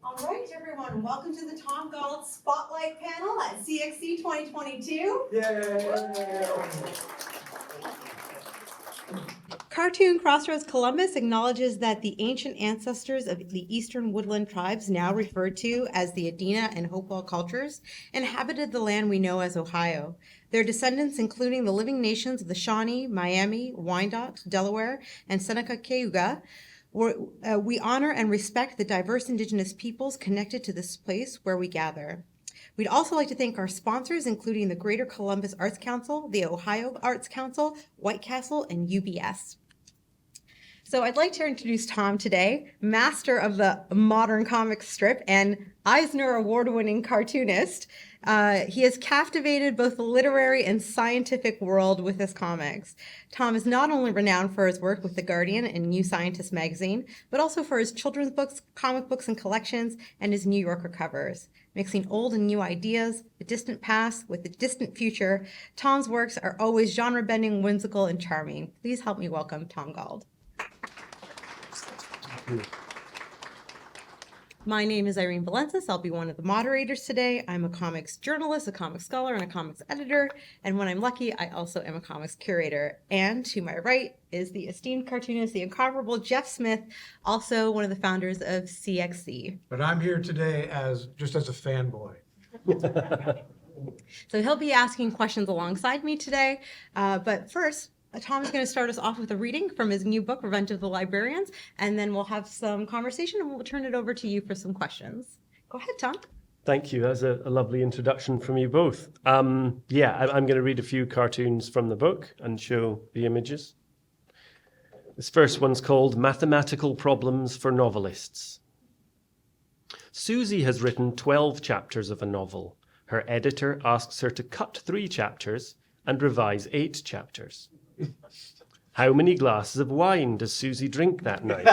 All right, everyone, welcome to the Tom Gauld Spotlight Panel at CXC 2022. Yay! Cartoon Crossroads Columbus acknowledges that the ancient ancestors of the eastern woodland tribes, now referred to as the Adena and Hopewell cultures, inhabited the land we know as Ohio. Their descendants, including the living nations of the Shawnee, Miami, Wyandot, Delaware, and Seneca Cayuga, we honor and respect the diverse Indigenous peoples connected to this place where we gather. We'd also like to thank our sponsors, including the Greater Columbus Arts Council, the Ohio Arts Council, White Castle, and UBS. So I'd like to introduce Tom today, master of the modern comic strip and Eisner Award-winning cartoonist. He has captivated both the literary and scientific world with his comics. Tom is not only renowned for his work with The Guardian and New Scientist magazine, but also for his children's books, comic books and collections, and his New Yorker covers. Mixing old and new ideas, the distant past with the distant future, Tom's works are always genre-bending, whimsical, and charming. Please help me welcome Tom Gauld. My name is Irene Velentzas. I'll be one of the moderators today. I'm a comics journalist, a comics scholar, and a comics editor. And when I'm lucky, I also am a comics curator. And to my right is the esteemed cartoonist, the incomparable Jeff Smith, also one of the founders of CXC. But I'm here today just as a fanboy. So he'll be asking questions alongside me today. But first, Tom is going to start us off with a reading from his new book, Revenge of the Librarians, and then we'll have some conversation and we'll turn it over to you for some questions. Go ahead, Tom. Thank you. That's a lovely introduction from you both. I'm going to read a few cartoons from the book and show the images. This first one's called Mathematical Problems for Novelists. Susie has written 12 chapters of a novel. Her editor asks her to cut 3 chapters and revise 8 chapters. How many glasses of wine does Susie drink that night?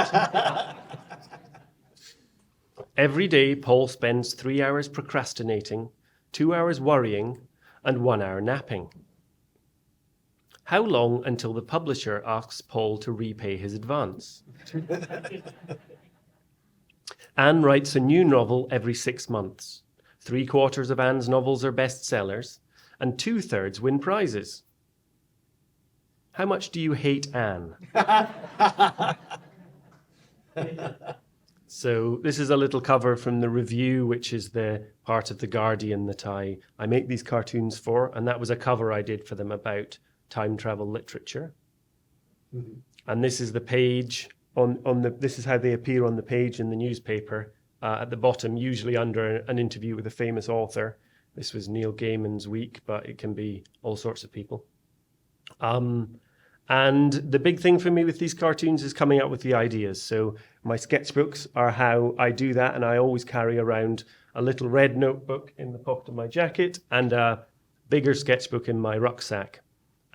Every day, Paul spends 3 hours procrastinating, 2 hours worrying, and 1 hour napping. How long until the publisher asks Paul to repay his advance? Anne writes a new novel every 6 months. 3/4 of Anne's novels are bestsellers, and 2/3 win prizes. How much do you hate Anne? So this is a little cover from the review, which is the part of The Guardian that I make these cartoons for, and that was a cover I did for them about time travel literature. Mm-hmm. And this is the page this is how they appear on the page in the newspaper at the bottom, usually under an interview with a famous author. This was Neil Gaiman's week, but it can be all sorts of people. And the big thing for me with these cartoons is coming up with the ideas. So my sketchbooks are how I do that, and I always carry around a little red notebook in the pocket of my jacket and a bigger sketchbook in my rucksack.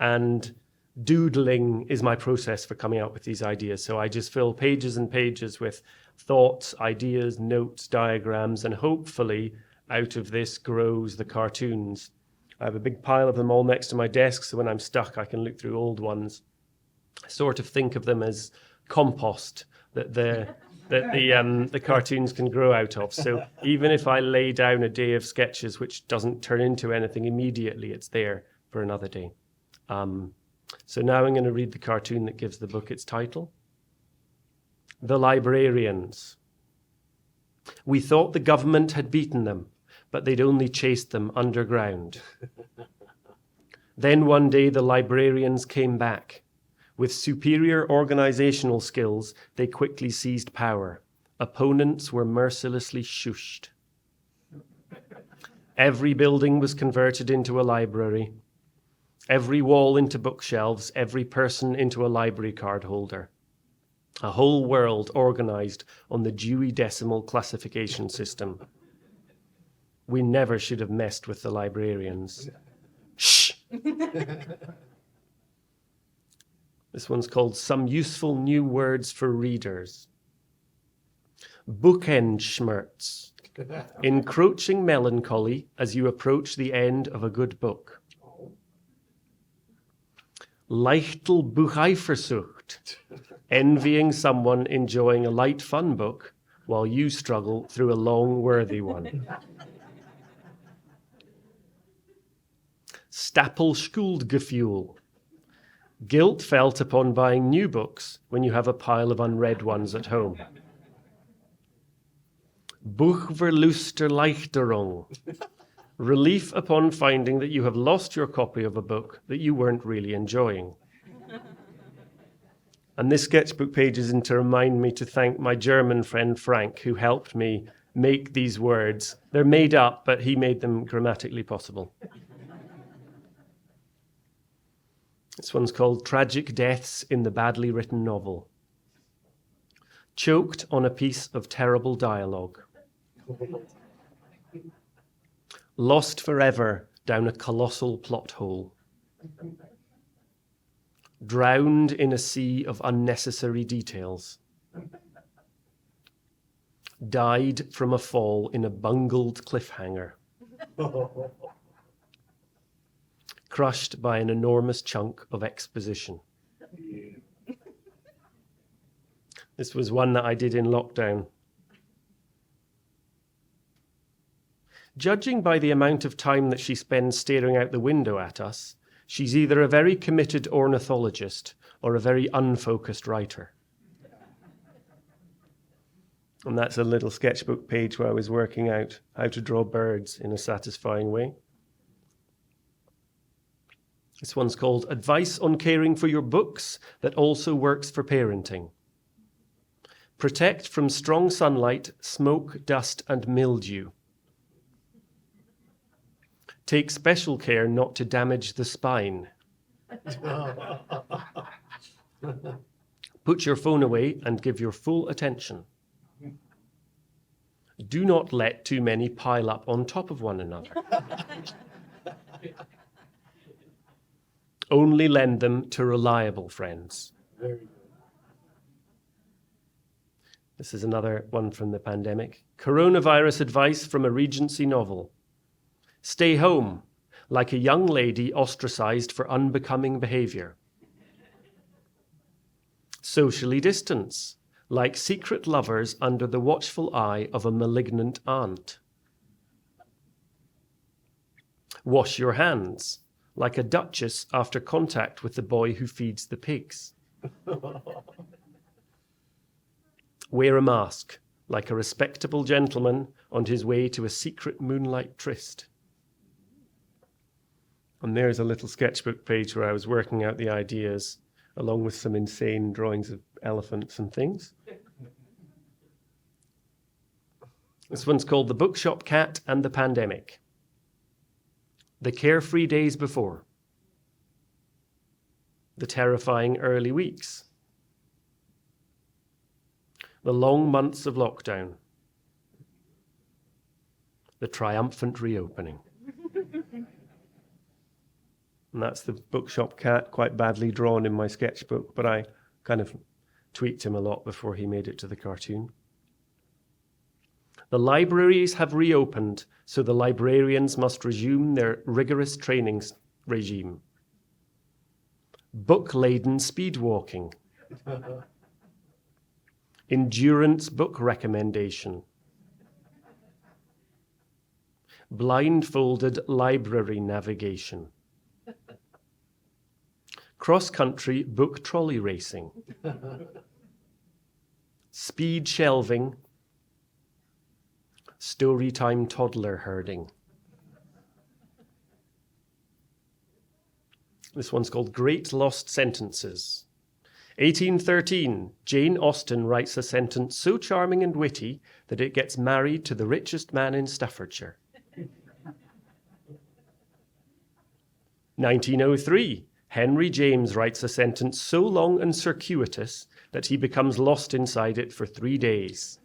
And doodling is my process for coming up with these ideas. So I just fill pages and pages with thoughts, ideas, notes, diagrams, and hopefully out of this grows the cartoons. I have a big pile of them all next to my desk, so when I'm stuck, I can look through old ones. I sort of think of them as compost that the cartoons can grow out of. So even if I lay down a day of sketches which doesn't turn into anything immediately, it's there for another day. So now I'm going to read the cartoon that gives the book its title. The Librarians. We thought the government had beaten them, but they'd only chased them underground. Then one day the librarians came back. With superior organizational skills, they quickly seized power. Opponents were mercilessly shushed. Every building was converted into a library. Every wall into bookshelves, every person into a library card holder. A whole world organized on the Dewey Decimal Classification System. We never should have messed with the librarians. Shh! This one's called Some Useful New Words for Readers. Bookendschmerz. Encroaching melancholy as you approach the end of a good book. Leichtel Bucheifersucht. Envying someone enjoying a light, fun book while you struggle through a long, worthy one. Stapelschuldgefühl. Guilt felt upon buying new books when you have a pile of unread ones at home. Buchverlusterleichterung. Relief upon finding that you have lost your copy of a book that you weren't really enjoying. And this sketchbook page is in to remind me to thank my German friend Frank, who helped me make these words. They're made up, but he made them grammatically possible. This one's called Tragic Deaths in the Badly Written Novel. Choked on a piece of terrible dialogue. Lost forever down a colossal plot hole. Drowned in a sea of unnecessary details. Died from a fall in a bungled cliffhanger. Crushed by an enormous chunk of exposition. This was one that I did in lockdown. Judging by the amount of time that she spends staring out the window at us, she's either a very committed ornithologist or a very unfocused writer. And that's a little sketchbook page where I was working out how to draw birds in a satisfying way. This one's called Advice on Caring for Your Books that also works for parenting. Protect from strong sunlight, smoke, dust, and mildew. Take special care not to damage the spine. Put your phone away and give your full attention. Do not let too many pile up on top of one another. Only lend them to reliable friends. Very good. This is another one from the pandemic. Coronavirus advice from a Regency novel. Stay home, like a young lady ostracized for unbecoming behavior. Socially distance, like secret lovers under the watchful eye of a malignant aunt. Wash your hands, like a duchess after contact with the boy who feeds the pigs. Wear a mask, like a respectable gentleman on his way to a secret moonlight tryst. And there's a little sketchbook page where I was working out the ideas, along with some insane drawings of elephants and things. This one's called The Bookshop Cat and the Pandemic. The carefree days before. The terrifying early weeks. The long months of lockdown. The triumphant reopening. And that's the bookshop cat, quite badly drawn in my sketchbook, but I kind of tweaked him a lot before he made it to the cartoon. The libraries have reopened, so the librarians must resume their rigorous training regime. Book-laden speed walking. Endurance book recommendation. Blindfolded library navigation. Cross-country book trolley racing. Speed shelving. Storytime toddler herding. This one's called Great Lost Sentences. 1813, Jane Austen writes a sentence so charming and witty that it gets married to the richest man in Staffordshire. 1903, Henry James writes a sentence so long and circuitous that he becomes lost inside it for 3 days.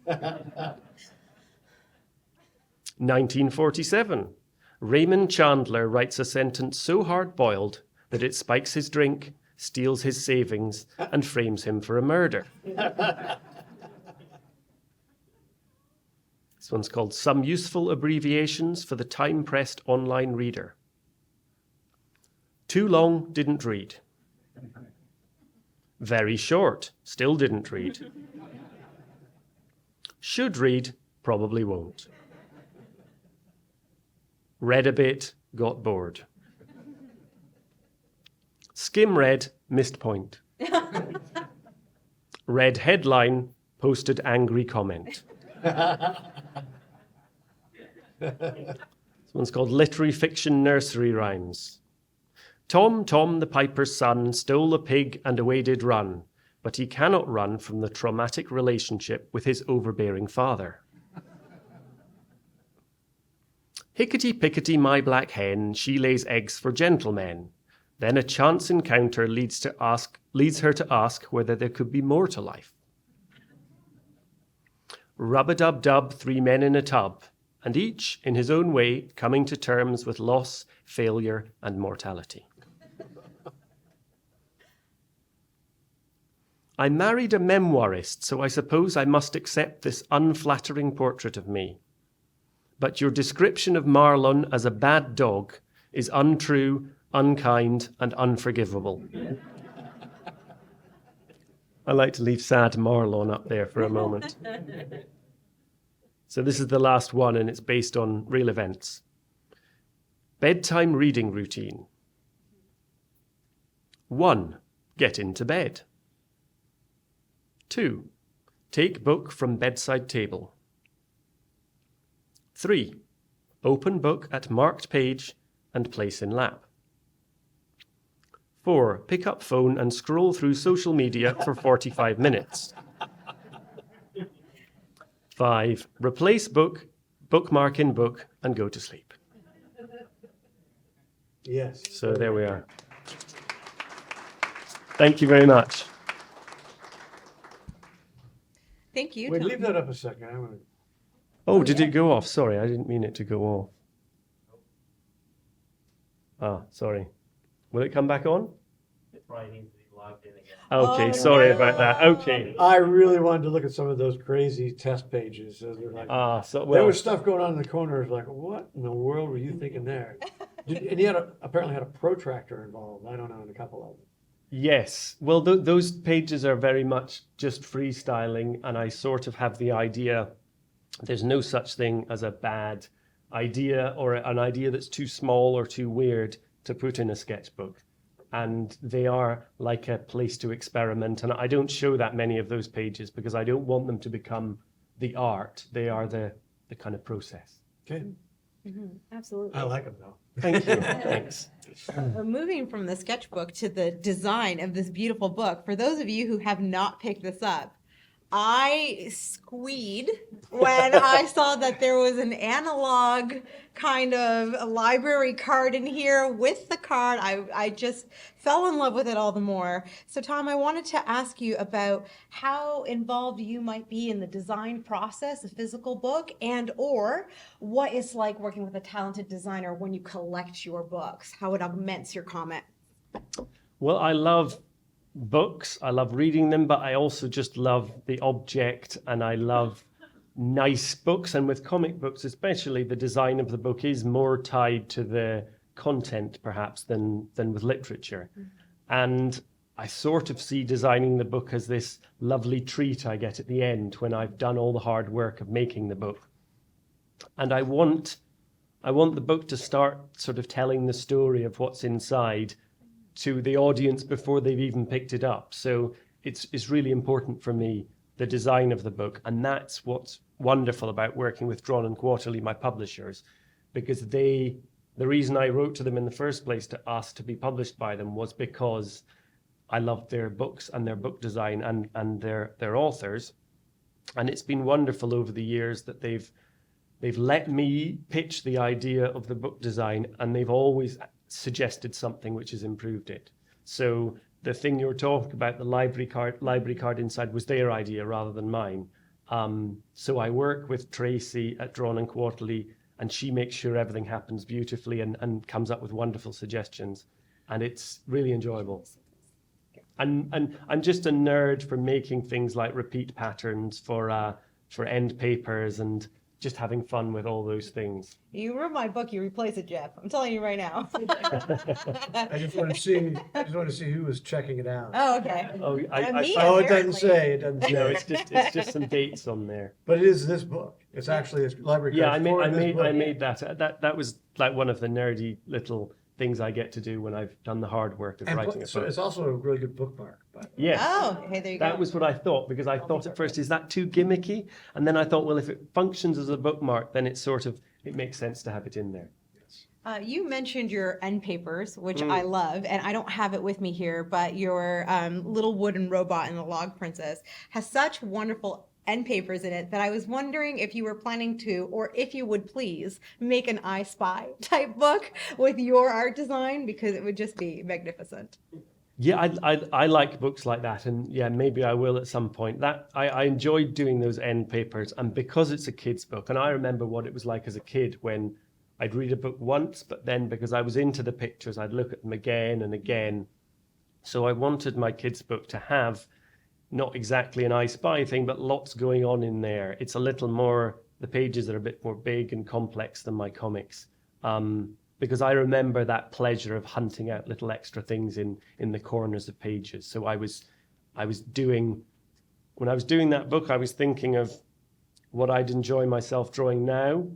1947, Raymond Chandler writes a sentence so hard-boiled that it spikes his drink, steals his savings, and frames him for a murder. This one's called Some Useful Abbreviations for the Time-Pressed Online Reader. Too long, didn't read. Very short, still didn't read. Should read, probably won't. Read a bit, got bored. Skim read, missed point. Read headline, posted angry comment. This one's called Literary Fiction Nursery Rhymes. Tom, Tom, the piper's son, stole a pig and away did run, but he cannot run from the traumatic relationship with his overbearing father. Hickety-pickety, my black hen, she lays eggs for gentlemen. Then a chance encounter leads her to ask whether there could be more to life. Rub-a-dub-dub, 3 men in a tub, and each, in his own way, coming to terms with loss, failure, and mortality. I married a memoirist, so I suppose I must accept this unflattering portrait of me. But your description of Marlon as a bad dog is untrue, unkind, and unforgivable. I like to leave sad Marlon up there for a moment. So this is the last one, and it's based on real events. Bedtime reading routine. 1. Get into bed. 2. Take book from bedside table. 3. Open book at marked page and place in lap. 4. Pick up phone and scroll through social media for 45 minutes. 5. Replace book, bookmark in book, and go to sleep. Yes. So there we are. Thank you very much. Thank you, Wait, Tom. leave that up a second. I'm gonna... Oh, did it go off? Sorry, I didn't mean it to go off. Ah, sorry. Will it come back on? It probably needs to be logged in again. Okay, Oh, sorry no. about that. Okay. I really wanted to look at some of those crazy test pages. So they're like, Ah, so there well, was stuff going on in the corners. Like, what in the world were you thinking there? And he apparently had a protractor involved. I don't know, in a couple of them. yes. Well, those pages are very much just freestyling, and I sort of have the idea there's no such thing as a bad idea or an idea that's too small or too weird to put in a sketchbook. And they are like a place to experiment. And I don't show that many of those pages because I don't want them to become the art. They are the kind of process. Okay. Absolutely. I like them though. Thank you. Thanks. Moving from the sketchbook to the design of this beautiful book, for those of you who have not picked this up, I squeed when I saw that there was an analog kind of library card in here with the card. I just fell in love with it all the more. So Tom, I wanted to ask you about how involved you might be in the design process of physical book, and or what it's like working with a talented designer when you collect your books, how it augments your comment. Well, I love books. I love reading them, but I also just love the object, and I love nice books. And with comic books especially, the design of the book is more tied to the content perhaps than with literature. And I sort of see designing the book as this lovely treat I get at the end when I've done all the hard work of making the book. And I want the book to start sort of telling the story of what's inside to the audience before they've even picked it up. So it's really important for me, the design of the book. And that's what's wonderful about working with Drawn and Quarterly, my publishers, because the reason I wrote to them in the first place to ask to be published by them was because I loved their books and their book design and their authors. And it's been wonderful over the years that they've let me pitch the idea of the book design, and they've always suggested something which has improved it. So the thing you were talking about, the library card inside, was their idea rather than mine. So I work with Tracy at Drawn and Quarterly, and she makes sure everything happens beautifully and comes up with wonderful suggestions. And it's really enjoyable. And I'm just a nerd for making things like repeat patterns for end papers and just having fun with all those things. You ruined my book, you replace it, Jeff. I'm telling you right now. I just want to see who was checking it out. Oh, okay. Oh, Me, Oh, it doesn't apparently. say, it doesn't No, say. it's just some dates on there. But it is this book. It's actually a library Yeah, card for this book. I made that. That was like one of the nerdy little things I get to do when I've done the hard work of And writing a so book. it's also a really good bookmark. But Yes. Oh, okay, there you go. That was what I thought, because I thought at first, is that too gimmicky? And then I thought, well, if it functions as a bookmark, then it makes sense to have it in there. You mentioned your end papers, which I love, and I don't have it with me here, but your little wooden robot in the Log Princess has such wonderful end papers in it that I was wondering if you were planning to, or if you would please, make an I Spy type book with your art design, because it would just be magnificent. Yeah, I like books like that, and yeah, maybe I will at some point. That I enjoyed doing those end papers, and because it's a kid's book, and I remember what it was like as a kid when I'd read a book once, but then because I was into the pictures, I'd look at them again and again. So I wanted my kids' book to have not exactly an I Spy thing, but lots going on in there. It's a little more, the pages are a bit more big and complex than my comics. Because I remember that pleasure of hunting out little extra things in the corners of pages. So when I was doing that book, I was thinking of what I'd enjoy myself drawing now,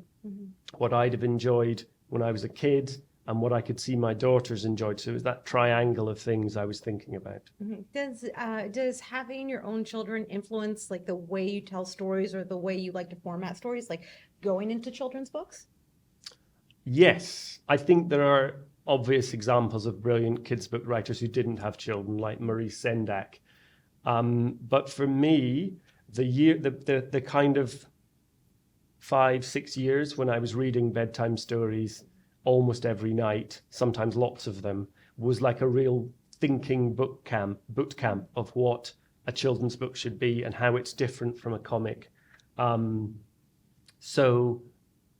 what I'd have enjoyed when I was a kid, and what I could see my daughters enjoyed. So it was that triangle of things I was thinking about. Does having your own children influence like the way you tell stories or the way you like to format stories, like going into children's books? Yes, I think there are obvious examples of brilliant kids' book writers who didn't have children, like Maurice Sendak. But for me, the kind of 5-6 years when I was reading bedtime stories almost every night, sometimes lots of them, was like a real thinking boot camp of what a children's book should be and how it's different from a comic. So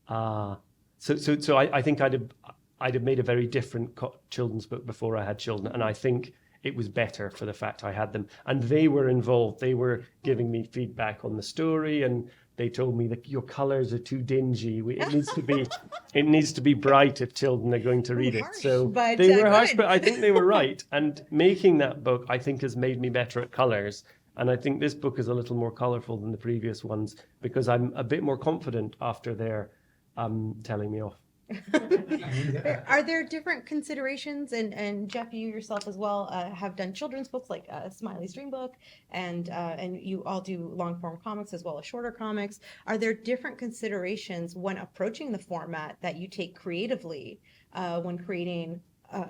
I think I'd have made a very different children's book before I had children, and I think it was better for the fact I had them. And they were involved. They were giving me feedback on the story, and they told me that your colours are too dingy. It needs to be bright if children are going to read it. Harsh, So but, they were harsh, good. but I think they were right. And making that book, I think, has made me better at colours. And I think this book is a little more colourful than the previous ones because I'm a bit more confident after they're telling me off. Are there different considerations? And Jeff, you yourself as well have done children's books like Smiley's Dream Book, and you all do long form comics as well as shorter comics. Are there different considerations when approaching the format that you take creatively when creating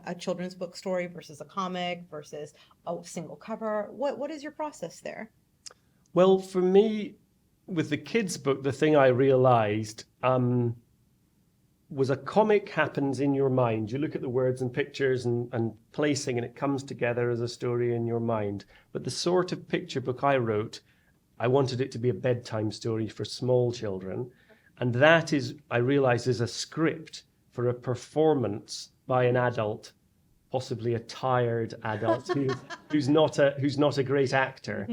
a children's book story versus a comic versus a single cover? What is your process there? Well, for me, with the kids' book, the thing I realized was a comic happens in your mind. You look at the words and pictures and placing, and it comes together as a story in your mind. But the sort of picture book I wrote, I wanted it to be a bedtime story for small children. And that is, I realized, is a script for a performance by an adult, possibly a tired adult who's not a great actor,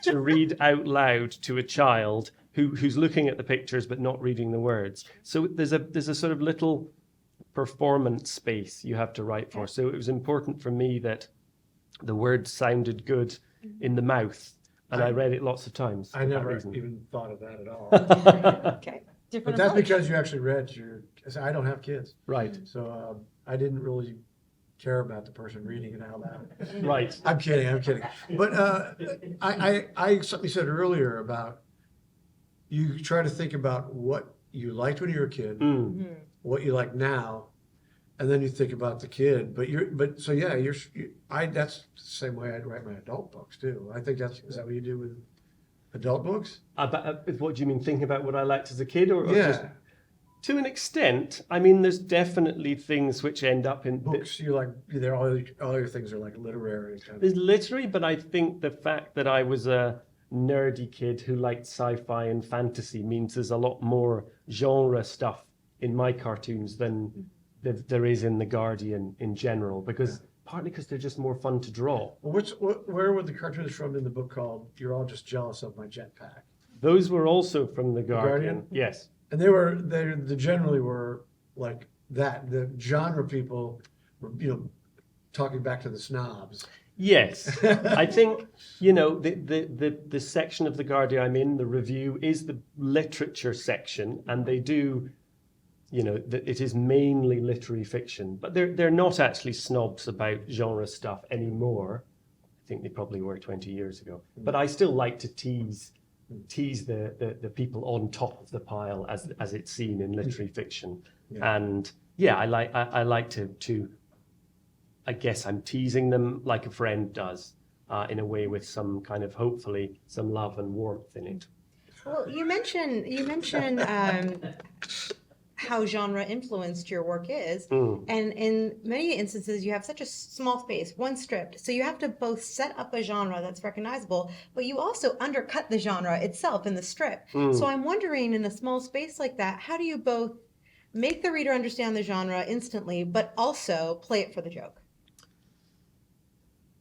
to read out loud to a child who's looking at the pictures but not reading the words. So there's a sort of little performance space you have to write for. So it was important for me that the words sounded good in the mouth, and I read it lots of times. I for that never reason. even thought of that at all. Okay, But different that's approach. because you actually read I don't have kids, Right, so I didn't really care about the person reading it out loud. right. I'm kidding. But I something said earlier about you try to think about what you liked when you were a kid, what you like now, and then you think about the kid. That's the same way I'd write my adult books too. I think is that what you do with adult books? What do you mean, thinking about what I liked as a kid? Or Yeah. just, to an extent, I mean, there's definitely things which end up in Books you like, all your things are like literary kind of. There's literary, but I think the fact that I was a nerdy kid who liked sci-fi and fantasy means there's a lot more genre stuff in my cartoons than there is in The Guardian in general, partly because they're just more fun to draw. Well, where were the cartoons from in the book called "You're All Just Jealous of My Jetpack"? Those were also from The Guardian. Guardian? Yes. And they generally were like that. The genre people were, talking back to the snobs. Yes, I think, the section of The Guardian I'm in, the review, is the literature section, and they do, it is mainly literary fiction, but they're not actually snobs about genre stuff anymore. I think they probably were 20 years ago. But I still like to tease the people on top of the pile as it's seen in literary fiction. Yeah. And yeah, I like to I guess I'm teasing them like a friend does, in a way with some kind of, hopefully, some love and warmth in it. Well, you mentioned how genre influenced your work is, and in many instances you have such a small space, one strip, so you have to both set up a genre that's recognizable, but you also undercut the genre itself in the strip. So I'm wondering, in a small space like that, how do you both make the reader understand the genre instantly, but also play it for the joke?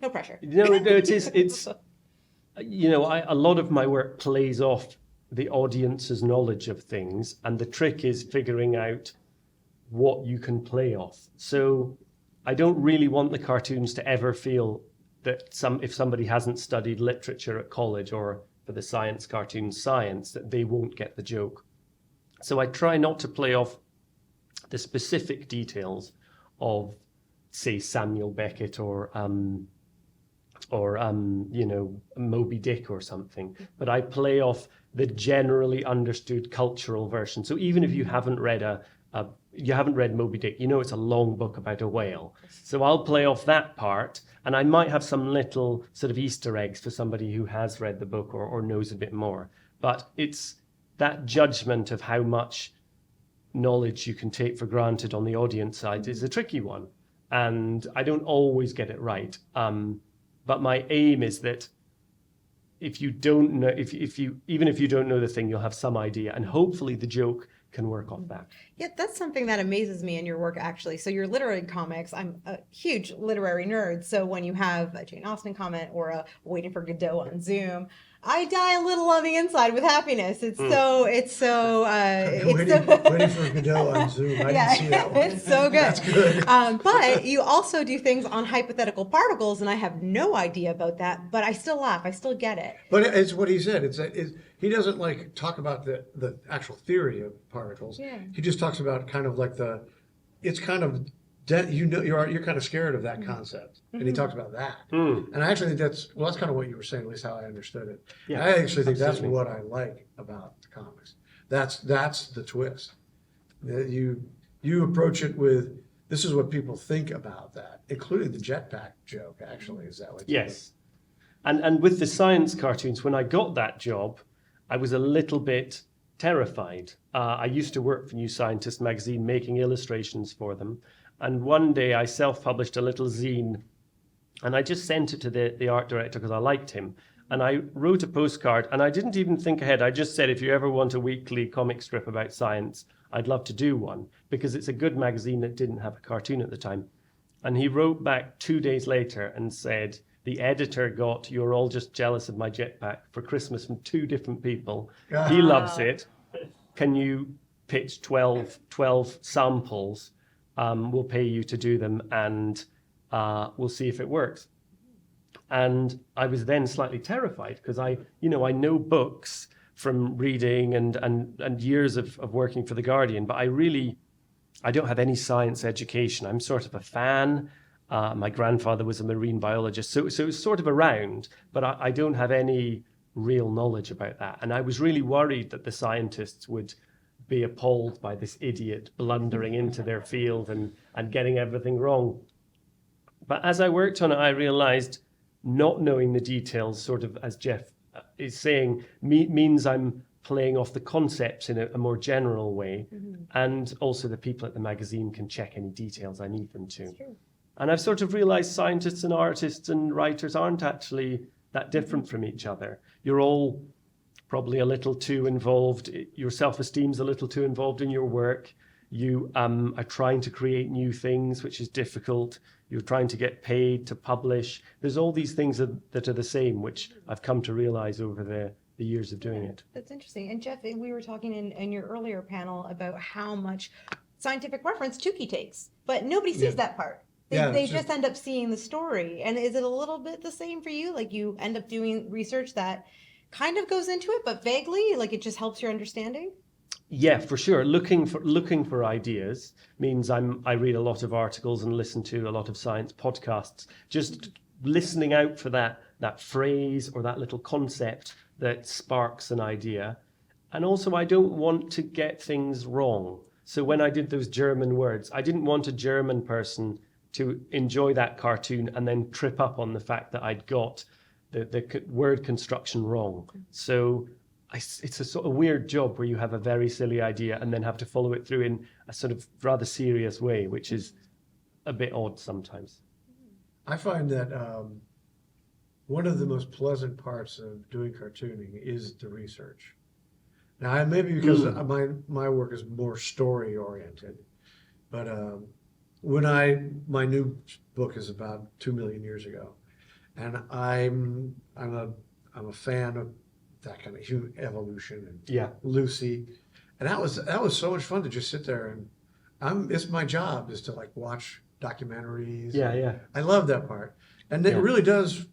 No pressure. No, it's a lot of my work plays off the audience's knowledge of things, and the trick is figuring out what you can play off. So I don't really want the cartoons to ever feel that if somebody hasn't studied literature at college, or for the science cartoon science, that they won't get the joke. So I try not to play off the specific details of, say, Samuel Beckett or Moby Dick or something, but I play off the generally understood cultural version. So even if you haven't read Moby Dick, it's a long book about a whale. So I'll play off that part, and I might have some little sort of Easter eggs for somebody who has read the book or knows a bit more. But it's that judgment of how much knowledge you can take for granted on the audience side is a tricky one, and I don't always get it right. But my aim is that if you don't know, even if you don't know the thing, you'll have some idea, and hopefully the joke can work off that. Yeah, that's something that amazes me in your work, actually. So your literary comics, I'm a huge literary nerd. So when you have a Jane Austen comment or a Waiting for Godot on Zoom, I die a little on the inside with happiness. It's so Waiting for Godot on Zoom. I didn't see that one. It's so good. That's good. But you also do things on hypothetical particles, and I have no idea about that, but I still laugh. I still get it. But it's what he said. He doesn't talk about the actual theory of particles. Yeah. He just talks about kind of like it's kind of you're kind of scared of that concept, and he talks about that. And I actually think that's kind of what you were saying, at least how I understood it. Yeah, I actually think absolutely. that's what I like about the comics. That's the twist. That you approach it with, this is what people think about that, including the jetpack joke. Actually, is that what? Yes. And with the science cartoons, when I got that job, I was a little bit terrified. I used to work for New Scientist magazine, making illustrations for them. And one day I self-published a little zine, and I just sent it to the art director because I liked him. And I wrote a postcard, and I didn't even think ahead. I just said, if you ever want a weekly comic strip about science, I'd love to do one, because it's a good magazine that didn't have a cartoon at the time. And he wrote back 2 days later and said, the editor got "You're all just jealous of my jetpack" for Christmas from 2 different people. He loves it. Can you pitch 12 samples? We'll pay you to do them, and we'll see if it works. And I was then slightly terrified, because I know books from reading and years of working for The Guardian, but I don't have any science education. I'm sort of a fan. My grandfather was a marine biologist, so it's sort of around, but I don't have any real knowledge about that. And I was really worried that the scientists would be appalled by this idiot blundering into their field and getting everything wrong. But as I worked on it, I realized not knowing the details, sort of, as Jeff is saying, means I'm playing off the concepts in a more general way. And also the people at the magazine can check any details I need them to. And I've sort of realized scientists and artists and writers aren't actually that different from each other. You're all probably a little too involved. Your self-esteem's a little too involved in your work. You are trying to create new things, which is difficult. You're trying to get paid to publish. There's all these things that are the same, which I've come to realize over the years of doing it. That's interesting. And Jeff, we were talking in your earlier panel about how much scientific reference Tukey takes, but nobody sees Yeah. that part. They, Yeah, they it's just end up seeing the story. And is it a little bit the same for you? Like you end up doing research that kind of goes into it, but vaguely, like it just helps your understanding? Yeah, for sure. Looking for ideas means I read a lot of articles and listen to a lot of science podcasts. Just listening out for that phrase or that little concept that sparks an idea. And also, I don't want to get things wrong. So when I did those German words, I didn't want a German person to enjoy that cartoon and then trip up on the fact that I'd got the word construction wrong. So it's a sort of weird job where you have a very silly idea and then have to follow it through in a sort of rather serious way, which is a bit odd sometimes. I find that one of the most pleasant parts of doing cartooning is the research. Now, maybe because my work is more story oriented, but my new book is about 2 million years ago, and I'm a fan of that kind of human evolution and Yeah. Lucy, and that was so much fun to just sit there and it's my job is to like watch documentaries. Yeah. I love that part, and it really does.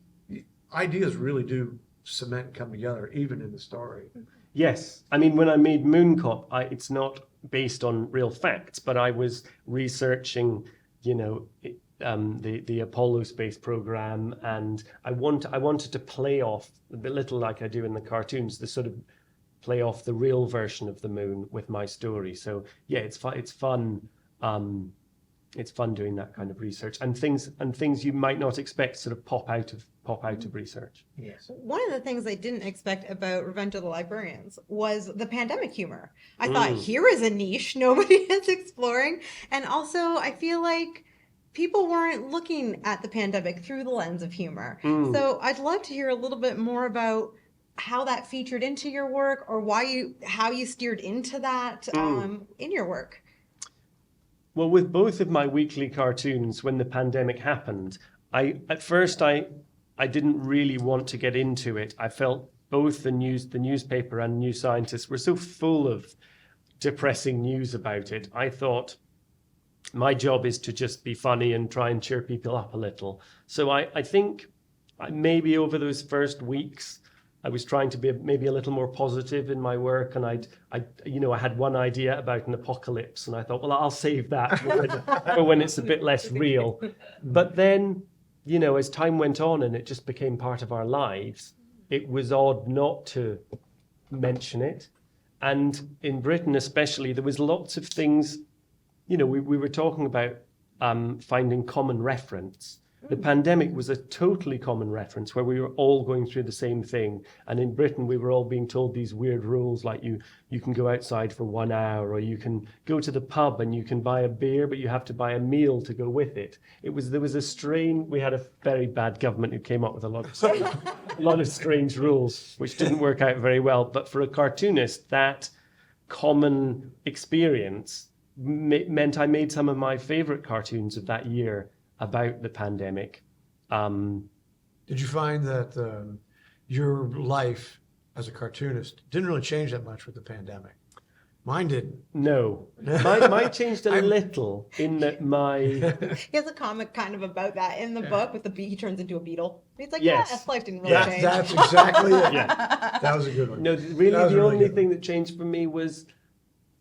Ideas really do cement and come together, even in the story. Yes. I mean, when I made Mooncop, it's not based on real facts, but I was researching, the Apollo space program, and I wanted to play off a little like I do in the cartoons, the sort of play off the real version of the moon with my story. So yeah, it's fun. It's fun doing that kind of research and things you might not expect sort of pop out of research. Yes. One of the things I didn't expect about Revenge of the Librarians was the pandemic humor. I thought, here is a niche nobody is exploring. And also, I feel like people weren't looking at the pandemic through the lens of humor. So I'd love to hear a little bit more about how that featured into your work, or how you steered into that in your work. Well, with both of my weekly cartoons, when the pandemic happened, at first I didn't really want to get into it. I felt both the newspaper and New Scientist were so full of depressing news about it. I thought my job is to just be funny and try and cheer people up a little. So I think maybe over those first weeks, I was trying to be maybe a little more positive in my work, and I had one idea about an apocalypse, and I thought, well, I'll save that for when it's a bit less real. But then, as time went on and it just became part of our lives, it was odd not to mention it. And in Britain especially, there was lots of things, we were talking about finding common reference. The pandemic was a totally common reference where we were all going through the same thing. And in Britain, we were all being told these weird rules, like you can go outside for 1 hour, or you can go to the pub and you can buy a beer, but you have to buy a meal to go with it. There was a strain. We had a very bad government who came up with a lot of strange rules, which didn't work out very well. But for a cartoonist, that common experience meant I made some of my favorite cartoons of that year about the pandemic. Did you find that your life as a cartoonist didn't really change that much with the pandemic? Mine didn't. No. Mine changed a little in that He has a comic kind of about that in the book with he turns into a beetle. He's like, Yes. life didn't really change. That's exactly it. Yeah. That was a good one. No, really the only thing that changed for me was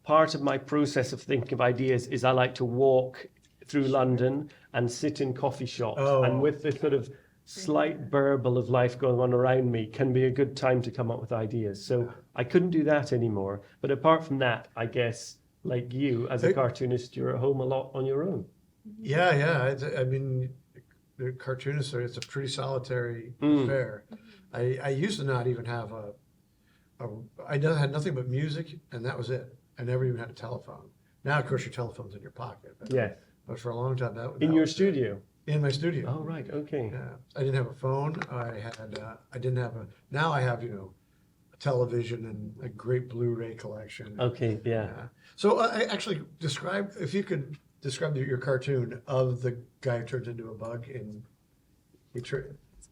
part of my process of thinking of ideas is I like to walk through London and sit in coffee shops, and with the sort of slight burble of life going on around me can be a good time to come up with ideas. So I couldn't do that anymore. But apart from that, I guess, like you, as a cartoonist, you're at home a lot on your own. Yeah. I mean, the cartoonists it's a pretty solitary affair. I used to not even have I had nothing but music, and that was it. I never even had a telephone. Now, of course, your telephone's in your pocket. But for a long time, in your studio. In my studio. Oh, right. Okay. Yeah. I didn't have a phone. I didn't have now I have, a television and a great Blu-ray collection. Okay. Yeah. So actually if you could describe your cartoon of the guy who turns into a bug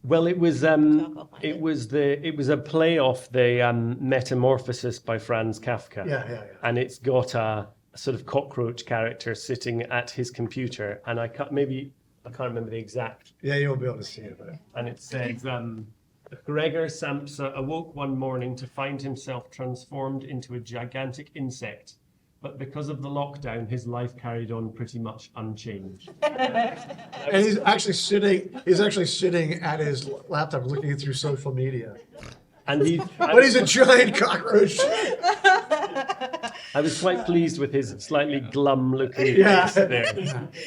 Well, it was I'll find it was a play off the Metamorphosis by Franz Kafka. Yeah. And it's got a sort of cockroach character sitting at his computer, and I can't remember the exact. Yeah, you won't be able to see it, but And it says, Gregor Samsa awoke one morning to find himself transformed into a gigantic insect. But because of the lockdown, his life carried on pretty much unchanged. and he's actually sitting at his laptop looking through social media. And But he's a giant cockroach. I was quite pleased with his slightly glum looking Yeah. face there.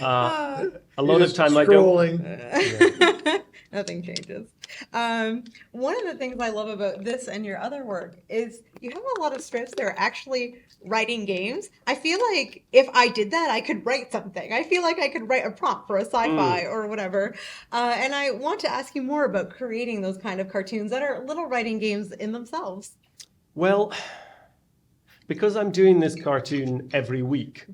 A lot of He's time I don't. scrolling. Nothing changes. One of the things I love about this and your other work is you have a lot of strips that are actually writing games. I feel like if I did that, I could write something. I feel like I could write a prompt for a sci-fi or whatever. And I want to ask you more about creating those kind of cartoons that are little writing games in themselves. Well, because I'm doing this cartoon every week,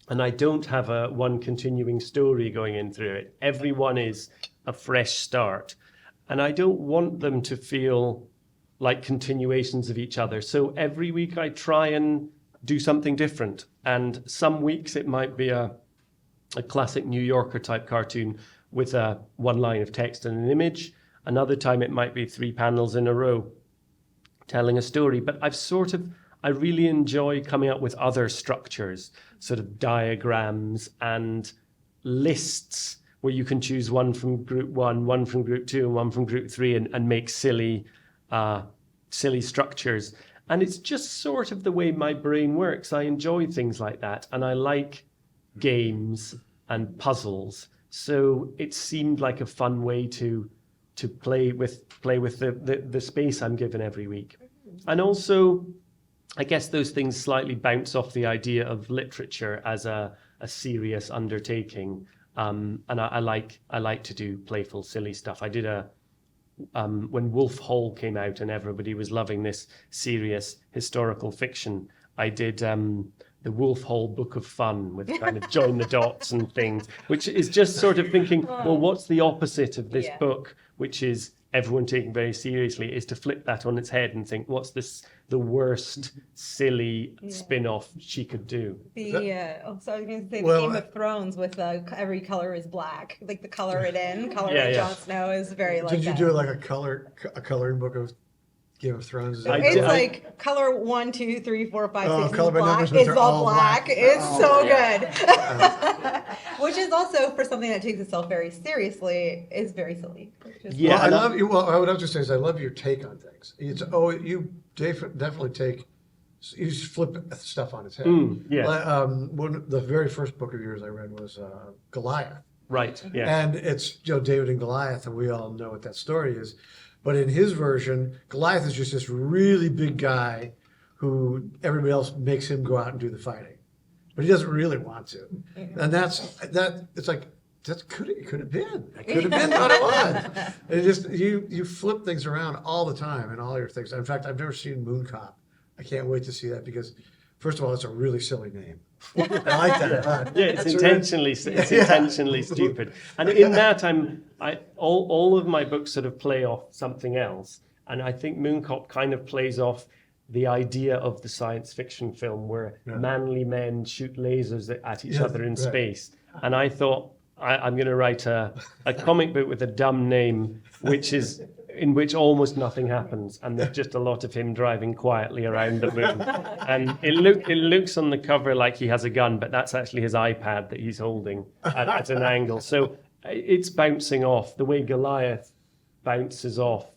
and I don't have one continuing story going in through it. Every one is a fresh start. And I don't want them to feel like continuations of each other. So every week I try and do something different. And some weeks it might be a classic New Yorker type cartoon with one line of text and an image. Another time it might be 3 panels in a row telling a story. But I really enjoy coming up with other structures, sort of diagrams and lists where you can choose one from group 1, one from group 2, and one from group 3 and make silly structures. And it's just sort of the way my brain works. I enjoy things like that. And I like games and puzzles. So it seemed like a fun way to play with the space I'm given every week. And also, I guess those things slightly bounce off the idea of literature as a serious undertaking. And I like to do playful, silly stuff. I did when Wolf Hall came out and everybody was loving this serious historical fiction, I did the Wolf Hall Book of Fun with kind of join the dots and things, which is just sort of thinking, well, what's the opposite of this book, which is everyone taken very seriously, is to flip that on its head and think, what's the worst silly spin-off she could do? So I was going to say the Game of Thrones with every color is black, like the color it in, Jon Snow is very like that. Did you do like a coloring book of Game of Thrones? It's like color 1, 2, 3, 4, 5, 6 color by black. numbers, but It's they're all all black. black. It's so good. Which is also, for something that takes itself very seriously, is very silly. Yeah, I love you. Well, what I was just saying is I love your take on things. You definitely take. You just flip stuff on its head. The very first book of yours I read was Goliath. Right. Yeah. And it's David and Goliath, and we all know what that story is. But in his version, Goliath is just this really big guy who everybody else makes him go out and do the fighting, but he doesn't really want to. And it's like it could have been. It could have been what it was. It just you flip things around all the time in all your things. In fact, I've never seen Moon Cop. I can't wait to see that because, first of all, it's a really silly name. I like that. It's intentionally stupid. And in that, all of my books sort of play off something else. And I think Moon Cop kind of plays off the idea of the science fiction film where manly men shoot lasers at each other in space. And I thought, I'm going to write a comic book with a dumb name, in which almost nothing happens, and there's just a lot of him driving quietly around the moon. And it looks on the cover like he has a gun, but that's actually his iPad that he's holding at an angle. So it's bouncing off the way Goliath bounces off.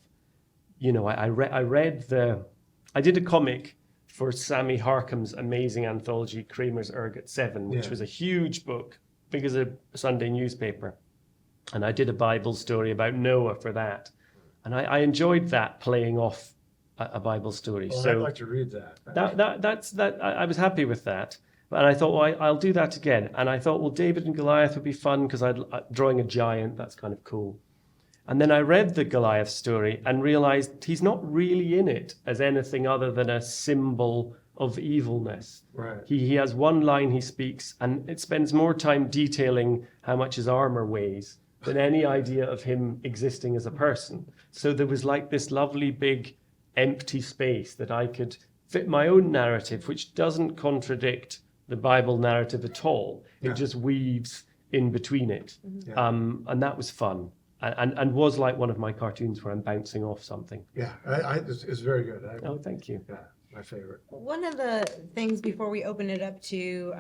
I did a comic for Sammy Harkham's amazing anthology Kramer's Ergot 7, which was a huge book, big as a Sunday newspaper. And I did a Bible story about Noah for that. And I enjoyed that, playing off a Bible story. Well, so I'd like to read that. I was happy with that. And I thought, well, I'll do that again. And I thought, well, David and Goliath would be fun because drawing a giant, that's kind of cool. And then I read the Goliath story and realized he's not really in it as anything other than a symbol of evilness. Right. He has one line he speaks, and it spends more time detailing how much his armor weighs than any idea of him existing as a person. So there was like this lovely big empty space that I could fit my own narrative, which doesn't contradict the Bible narrative at all. It just weaves in between it. And that was fun. And was like one of my cartoons where I'm bouncing off something. Yeah, it's very good. Oh, thank you. Yeah, my favorite. One of the things before we open it up to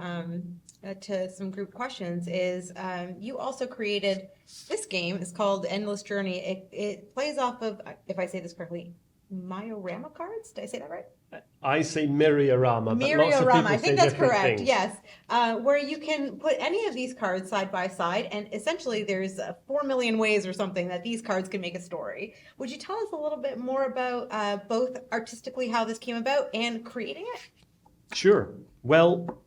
some group questions is you also created this game. It's called Endless Journey. It plays off of, if I say this correctly, Maiorama cards. Did I say that right? I say Myriorama, but lots of people I say think that's different correct. things. Yes, where you can put any of these cards side by side, and essentially there's 4 million ways or something that these cards can make a story. Would you tell us a little bit more about both artistically how this came about and creating it? Sure. Well,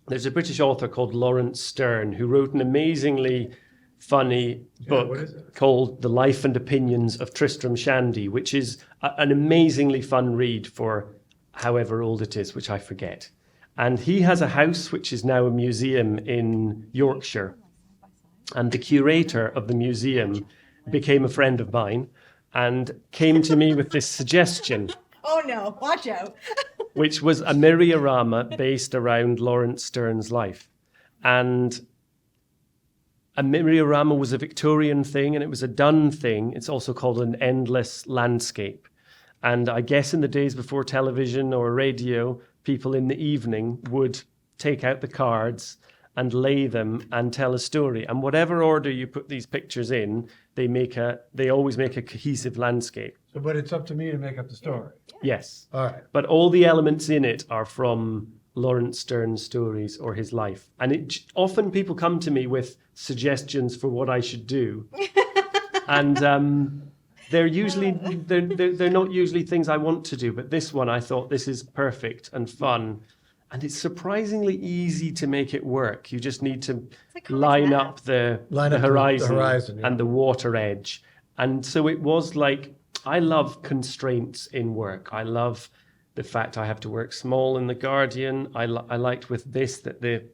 there's a British author called Lawrence Stern who wrote an amazingly funny what book is it? called The Life and Opinions of Tristram Shandy, which is an amazingly fun read for however old it is, which I forget. And he has a house which is now a museum in Yorkshire. And the curator of the museum became a friend of mine and came to me with this suggestion, Oh no, watch out. which was a Myriorama based around Lawrence Stern's life. And a Myriorama was a Victorian thing and it was a done thing. It's also called an endless landscape. And I guess in the days before television or radio, people in the evening would take out the cards and lay them and tell a story. And whatever order you put these pictures in, they always make a cohesive landscape. So, but it's up to me to make up the story. Yes. All right. But all the elements in it are from Lawrence Stern's stories or his life. And often people come to me with suggestions for what I should do. And they're not usually things I want to do. But this one, I thought this is perfect and fun. And it's surprisingly easy to make it work. You just need to line up the horizon yeah. and the water edge. And so it was like, I love constraints in work. I love the fact I have to work small in The Guardian. I liked with this that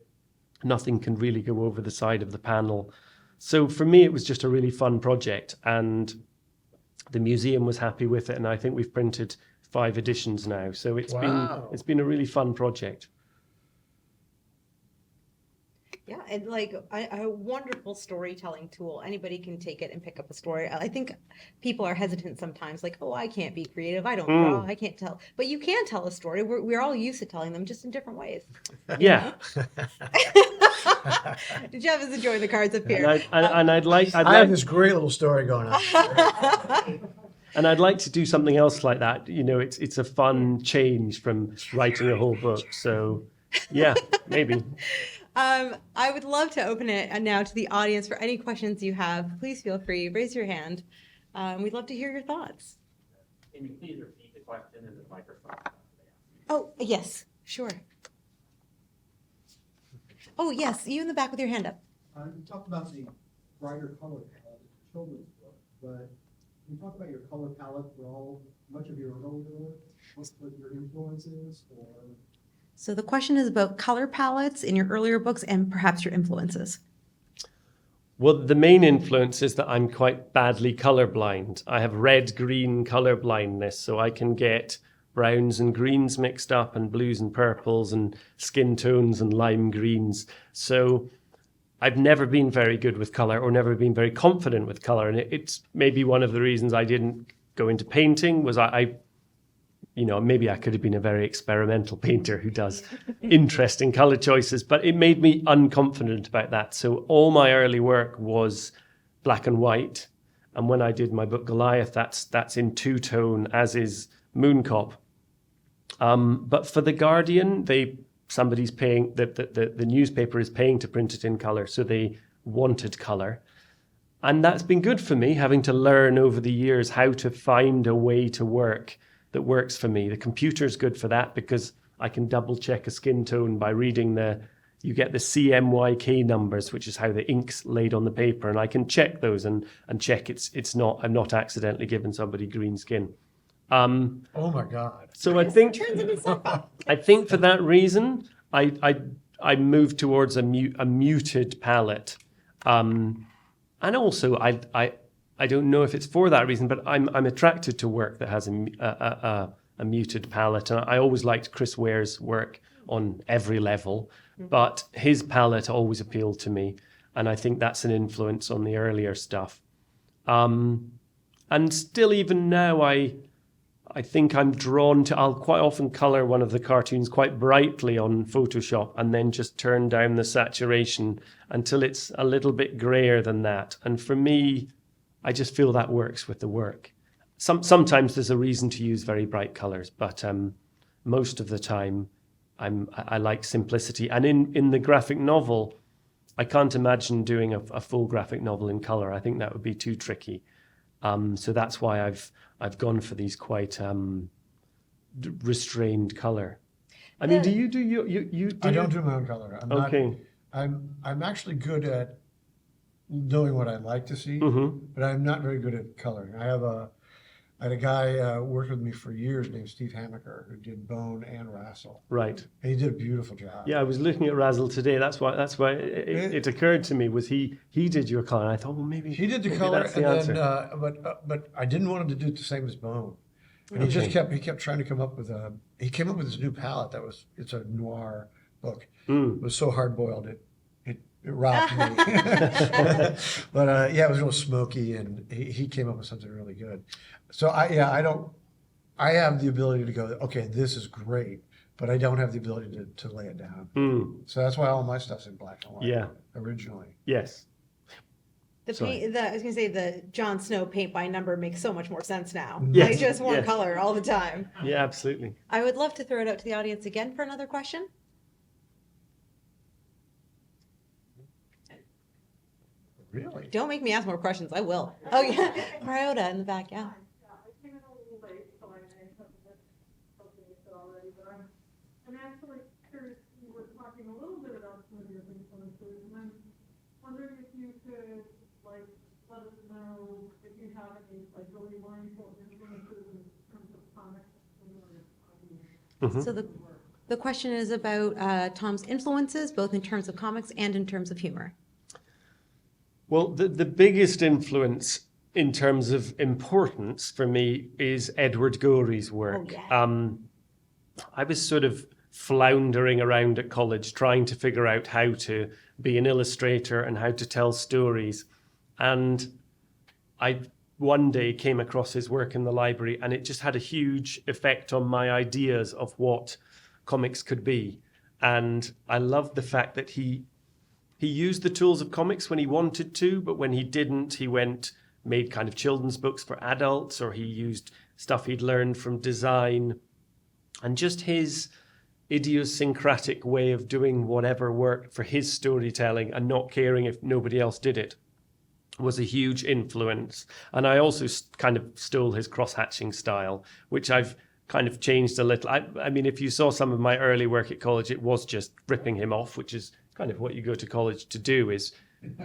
nothing can really go over the side of the panel. So for me, it was just a really fun project. And the museum was happy with it. And I think we've printed 5 editions now. So it's been a really fun project. Yeah, and like a wonderful storytelling tool. Anybody can take it and pick up a story. I think people are hesitant sometimes, like, oh, I can't be creative. I don't draw. I can't tell. But you can tell a story. We're all used to telling them, just in different ways. Yeah. Jeff is enjoying the cards up here. And I have this great little story going on. And I'd like to do something else like that. You know, it's a fun change from writing a whole book. So, yeah, maybe. I would love to open it now to the audience for any questions you have. Please feel free, raise your hand. We'd love to hear your thoughts. Can you please repeat the question in the microphone? Oh, yes, sure. Oh, yes, you in the back with your hand up. You talked about the brighter color palette in the children's book, but can you talk about your color palette for much of your earlier work? What your influences or? So the question is about color palettes in your earlier books and perhaps your influences. Well, the main influence is that I'm quite badly colorblind. I have red-green color blindness, so I can get browns and greens mixed up and blues and purples and skin tones and lime greens. So I've never been very good with color or never been very confident with color. And it's maybe one of the reasons I didn't go into painting was maybe I could have been a very experimental painter who does interesting color choices, but it made me unconfident about that. So all my early work was black and white. And when I did my book Goliath, that's in two-tone, as is Mooncop. But for The Guardian, somebody's paying, the newspaper is paying to print it in color, so they wanted color. And that's been good for me, having to learn over the years how to find a way to work that works for me. The computer's good for that because I can double check a skin tone by reading you get the CMYK numbers, which is how the ink's laid on the paper, and I can check those and check I'm not accidentally giving somebody green skin. Oh my God. So I think for that reason, I moved towards a muted palette. and also I don't know if it's for that reason, but I'm attracted to work that has a muted palette, and I always liked Chris Ware's work on every level, but his palette always appealed to me, and I think that's an influence on the earlier stuff. And still, even now, I think I'm drawn to. I'll quite often color one of the cartoons quite brightly on Photoshop, and then just turn down the saturation until it's a little bit grayer than that. And for me, I just feel that works with the work. Sometimes there's a reason to use very bright colors, but most of the time, I like simplicity. And in the graphic novel, I can't imagine doing a full graphic novel in color. I think that would be too tricky. So that's why I've gone for these quite restrained color. I mean, do you do you? I don't do my own color. I'm Okay. I'm actually good at knowing what I'd like to see, but I'm not very good at coloring. I had a guy worked with me for years named Steve Hamaker who did Bone and Razzle, Right. and he did a beautiful job. Yeah, I was looking at Razzle today. That's why it occurred to me was he did your color. And I thought, well, maybe He did the maybe color, that's the and answer. then but I didn't want him to do it the same as Bone. And he just kept trying to come up with he came up with this new palette it's a noir book. It was so hard boiled it rocked me. But yeah, it was real smoky, and he came up with something really good. So I have the ability to go, okay, this is great, but I don't have the ability to lay it down. So that's why all my stuff's in black and white. Yeah. Originally. Yes. I was gonna say the Jon Snow paint by number makes so much more sense now. Yes, I just want yes. color all the time. Yeah, absolutely. I would love to throw it out to the audience again for another question. Really? Don't make me ask more questions. I will. Oh yeah, Ryota in the back. Yeah. I came in a little late, so I may have missed something you said already, but I'm actually curious, you were talking a little bit about some of your influences, and I'm wondering if you could, like, let us know if you have any, like, really mindful influences in terms of comics. So the question is about Tom's influences, both in terms of comics and in terms of humor. Well, the biggest influence in terms of importance for me is Edward Gorey's work. Oh, yeah. I was sort of floundering around at college trying to figure out how to be an illustrator and how to tell stories. And I one day came across his work in the library, and it just had a huge effect on my ideas of what comics could be. And I loved the fact that he used the tools of comics when he wanted to, but when he didn't, he made kind of children's books for adults, or he used stuff he'd learned from design. And just his idiosyncratic way of doing whatever worked for his storytelling and not caring if nobody else did it was a huge influence. And I also kind of stole his cross-hatching style, which I've kind of changed a little. I mean, if you saw some of my early work at college, it was just ripping him off, which is kind of what you go to college to do, is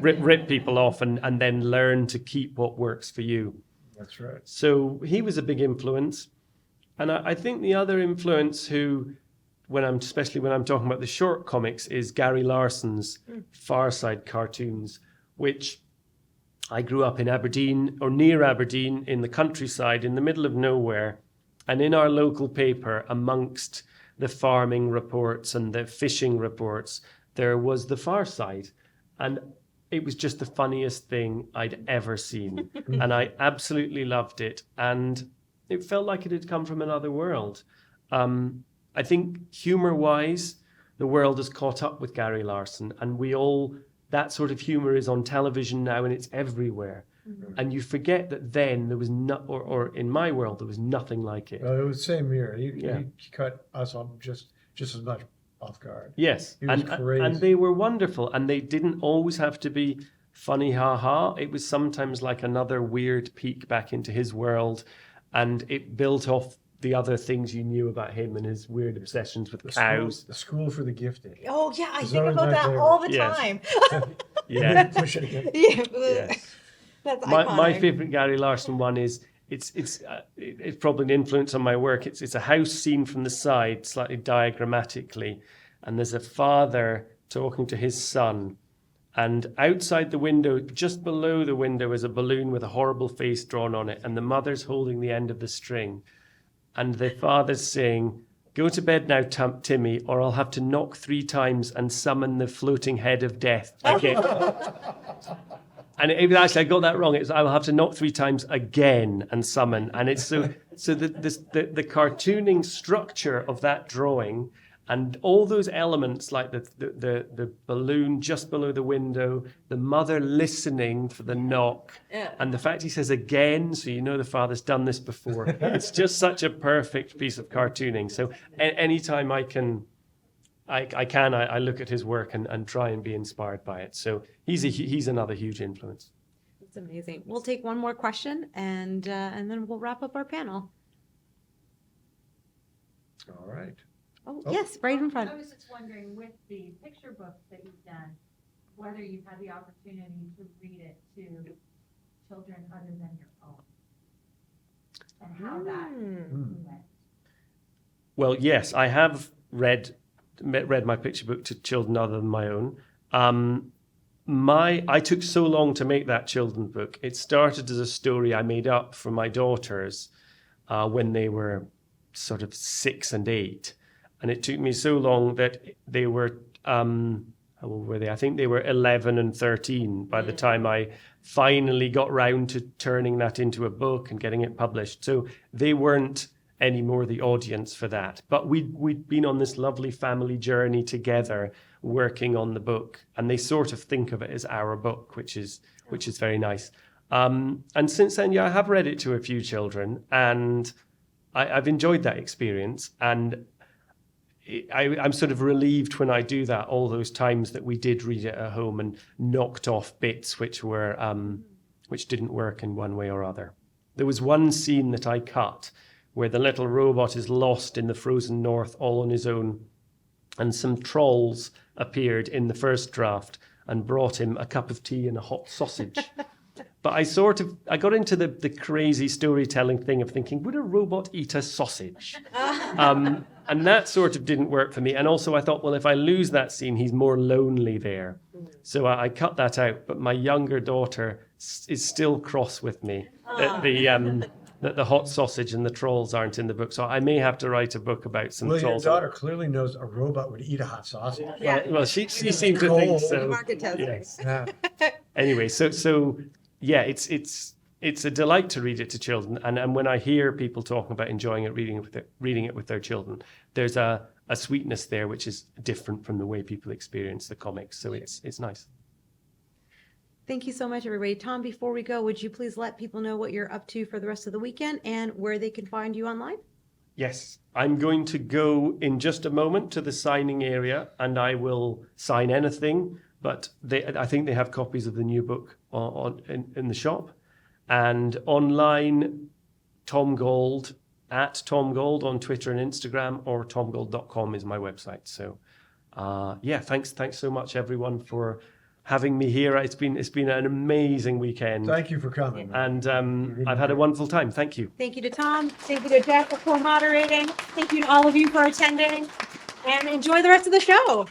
rip people off and then learn to keep what works for you. That's right. So he was a big influence. And I think the other influence especially when I'm talking about the short comics, is Gary Larson's Far Side cartoons, which I grew up in Aberdeen, or near Aberdeen, in the countryside, in the middle of nowhere. And in our local paper, amongst the farming reports and the fishing reports, there was the Far Side. And it was just the funniest thing I'd ever seen. And I absolutely loved it. And it felt like it had come from another world. I think humor-wise, the world has caught up with Gary Larson. And that sort of humor is on television now, and it's everywhere. Mm-hmm. And you forget that then there was or in my world, there was nothing like it. Well, it was the same here. He cut us off just as much off guard. Yes, He was crazy. and they were wonderful, and they didn't always have to be funny, ha-ha. It was sometimes like another weird peek back into his world, and it built off the other things you knew about him and his weird obsessions with cows. The school for the gifted. Oh yeah, I It's think always about my that favorite. all the Yes. time. Yeah. Push it again. Yeah, Yes. that's My iconic. favorite Gary Larson one is it's probably an influence on my work. It's a house seen from the side, slightly diagrammatically, and there's a father talking to his son, And outside the window, just below the window, is a balloon with a horrible face drawn on it. And the mother's holding the end of the string. And the father's saying, "Go to bed now, Timmy, or I'll have to knock 3 times and summon the floating head of death again." And actually, I got that wrong. It's I will have to knock 3 times again and summon. And it's so the cartooning structure of that drawing and all those elements, like the balloon just below the window, the mother listening for the knock, and the fact he says again, so you know the father's done this before. It's just such a perfect piece of cartooning. So anytime I look at his work and try and be inspired by it. So he's another huge influence. It's amazing. We'll take one more question and then we'll wrap up our panel. All right. Oh, yes, right in front. I was just wondering, with the picture books that you've done, whether you've had the opportunity to read it to children other than your own, and how that went. Well, yes, I have read my picture book to children other than my own. I took so long to make that children's book. It started as a story I made up for my daughters when they were sort of 6 and 8. And it took me so long that they were, how old were they? I think they were 11 and 13 by the time I finally got round to turning that into a book and getting it published. So they weren't anymore the audience for that. But we'd been on this lovely family journey together working on the book. And they sort of think of it as our book, which is very nice. And since then, I have read it to a few children, and I've enjoyed that experience. And I'm sort of relieved when I do that, all those times that we did read it at home and knocked off bits which didn't work in one way or other. There was one scene that I cut where the little robot is lost in the frozen north all on his own, and some trolls appeared in the first draft and brought him a cup of tea and a hot sausage. But I got into the crazy storytelling thing of thinking, would a robot eat a sausage? And that sort of didn't work for me. And also I thought, well, if I lose that scene, he's more lonely there. So I cut that out. But my younger daughter is still cross with me that the hot sausage and the trolls aren't in the book. So I may have to write a book about some Well, your trolls. daughter clearly knows a robot would eat a hot sausage. Yeah. Well, she seemed to think so. Market testing. Yes. Yeah. Anyway, so yeah, it's a delight to read it to children, and when I hear people talking about enjoying it, reading it with their children, there's a sweetness there which is different from the way people experience the comics. So it's nice. Thank you so much, everybody. Tom, before we go, would you please let people know what you're up to for the rest of the weekend and where they can find you online? Yes, I'm going to go in just a moment to the signing area, and I will sign anything. But I think they have copies of the new book in the shop. And online, Tom Gauld, at Tom Gauld on Twitter and Instagram, or tomgauld.com is my website. So, thanks so much, everyone, for having me here. It's been an amazing weekend. Thank you for coming. And I've had a wonderful time. Thank you. Thank you to Tom. Thank you to Jeff for co-moderating. Thank you to all of you for attending. And enjoy the rest of the show.